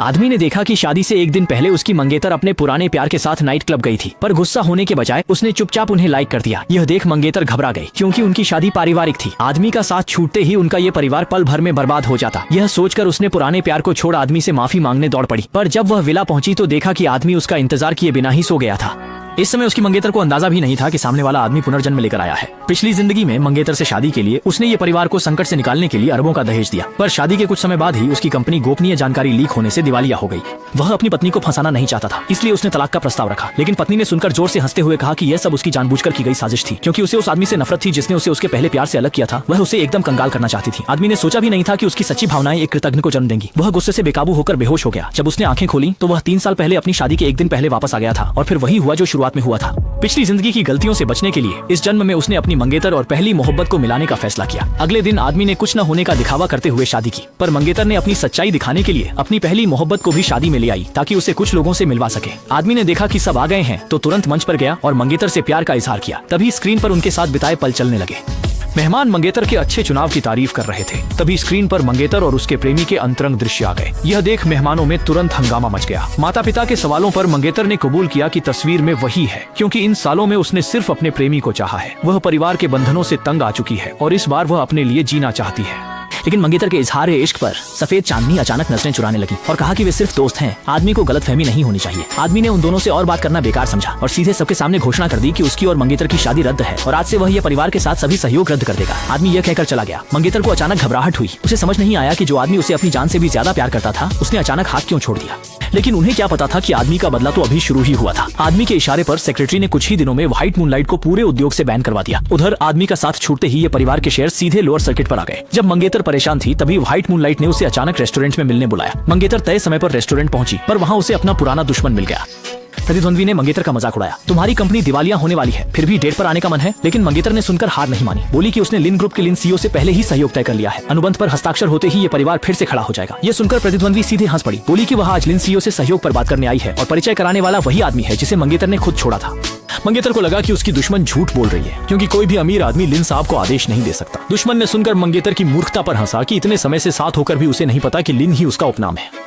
आदमी ने देखा कि शादी से एक दिन पहले उसकी मंगेतर अपने पुराने प्यार के साथ नाइट क्लब गई थी, पर गुस्सा होने के बजाय उसने चुपचाप उन्हें लाइक कर दिया। यह देख मंगेतर घबरा गई क्योंकि उनकी शादी पारिवारिक थी। आदमी का साथ छूटते ही उनका ये परिवार पल भर में बर्बाद हो जाता। यह सोचकर उसने पुराने प्यार को छोड़ आदमी से माफी मांगने दौड़ पड़ी, पर जब वह विला पहुंची तो देखा कि आदमी उसका इंतजार किए बिना ही सो गया था। इस समय उसकी मंगेतर को अंदाजा भी नहीं था कि सामने वाला आदमी पुनर्जन्म लेकर आया है। पिछली जिंदगी में मंगेतर से शादी के लिए उसने ये परिवार को संकट से निकालने के लिए अरबों का दहेज दिया, पर शादी के कुछ समय बाद ही उसकी कंपनी गोपनीय जानकारी लीक होने से दिवालिया हो गई। वह अपनी पत्नी को फंसाना नहीं चाहता था, इसलिए उसने तलाक का प्रस्ताव रखा, लेकिन पत्नी ने सुनकर जोर से हंसते हुए कहा कि यह सब उसकी जानबूझकर की गई साजिश थी, क्योंकि उसे उस आदमी से नफरत थी जिसने उसे उसके पहले प्यार से अलग किया था। वह उसे एकदम कंगाल करना चाहती थी। आदमी ने सोचा भी नहीं था कि उसकी सच्ची भावनाएं एक कृतघ्न को जन्म देंगी। वह गुस्से से बेकाबू होकर बेहोश हो गया। जब उसने आंखें खोली तो वह 3 साल पहले अपनी शादी के एक दिन पहले वापस आ गया था, और फिर वही हुआ जो शुरुआत में हुआ था। पिछली जिंदगी की गलतियों से बचने के लिए इस जन्म में उसने अपनी मंगेतर और पहली मोहब्बत को मिलाने का फैसला किया। अगले दिन आदमी ने कुछ न होने का दिखावा करते हुए शादी की, पर मंगेतर ने अपनी सच्चाई दिखाने के लिए अपनी पहली मोहब्बत को भी शादी में ले आई ताकि उसे कुछ लोगों से मिलवा सके। आदमी ने देखा कि सब आ गए हैं तो तुरंत मंच पर गया और मंगेतर से प्यार का इजहार किया। तभी स्क्रीन पर उनके साथ बिताए पल चलने लगे। मेहमान मंगेतर के अच्छे चुनाव की तारीफ कर रहे थे। तभी स्क्रीन पर मंगेतर और उसके प्रेमी के अंतरंग दृश्य आ गए। यह देख मेहमानों में तुरंत हंगामा मच गया। माता पिता के सवालों पर मंगेतर ने कबूल किया कि तस्वीर में वही है, क्योंकि इन सालों में उसने सिर्फ अपने प्रेमी को चाहा है। वह परिवार के बंधनों से तंग आ चुकी है और इस बार वह अपने लिए जीना चाहती है। लेकिन मंगेतर के इजहार इश्क पर सफेद चांदनी अचानक नजरें चुराने लगी और कहा कि वे सिर्फ दोस्त हैं। आदमी को गलतफहमी नहीं होनी चाहिए। आदमी ने उन दोनों से और बात करना बेकार समझा और सीधे सबके सामने घोषणा कर दी कि उसकी और मंगेतर की शादी रद्द है और आज से वह यह परिवार के साथ सभी सहयोग रद्द कर देगा। आदमी यह कहकर चला गया। मंगेतर को अचानक घबराहट हुई। उसे समझ नहीं आया कि जो आदमी उसे अपनी जान से भी ज्यादा प्यार करता था, उसने अचानक हाथ क्यों छोड़ दिया। लेकिन उन्हें क्या पता था कि आदमी का बदला तो अभी शुरू ही हुआ था। आदमी के इशारे पर सेक्रेटरी ने कुछ ही दिनों में व्हाइट मूनलाइट को पूरे उद्योग से बैन करवा दिया। उधर आदमी का साथ छूटते ही ये परिवार के शेयर सीधे लोअर सर्किट पर आ गए। जब मंगेतर परेशान थी तभी व्हाइट मूनलाइट ने उसे अचानक रेस्टोरेंट में मिलने बुलाया। मंगेतर तय समय पर रेस्टोरेंट पहुंची, पर वहां उसे अपना पुराना दुश्मन मिल गया। प्रतिद्वंद्वी ने मंगेतर का मजाक उड़ाया। तुम्हारी कंपनी दिवालिया होने वाली है, फिर भी डेट पर आने का मन है। लेकिन मंगेतर ने सुनकर हार नहीं मानी। बोली कि उसने लिन ग्रुप के लिन सीईओ से पहले ही सहयोग तय कर लिया है। अनुबंध पर हस्ताक्षर होते ही ये परिवार फिर से खड़ा हो जाएगा। ये सुनकर प्रतिद्वंद्वी सीधे हंस पड़ी। बोली कि वह आज लिन सीईओ से सहयोग पर बात करने आई है और परिचय कराने वाला वही आदमी है जिसे मंगेतर ने खुद छोड़ा था। मंगेतर को लगा कि उसकी दुश्मन झूठ बोल रही है, क्योंकि कोई भी अमीर आदमी लिन साहब को आदेश नहीं दे सकता। दुश्मन ने सुनकर मंगेतर की मूर्खता पर हंसा कि इतने समय से साथ होकर भी उसे नहीं पता कि लिन ही उसका उपनाम है।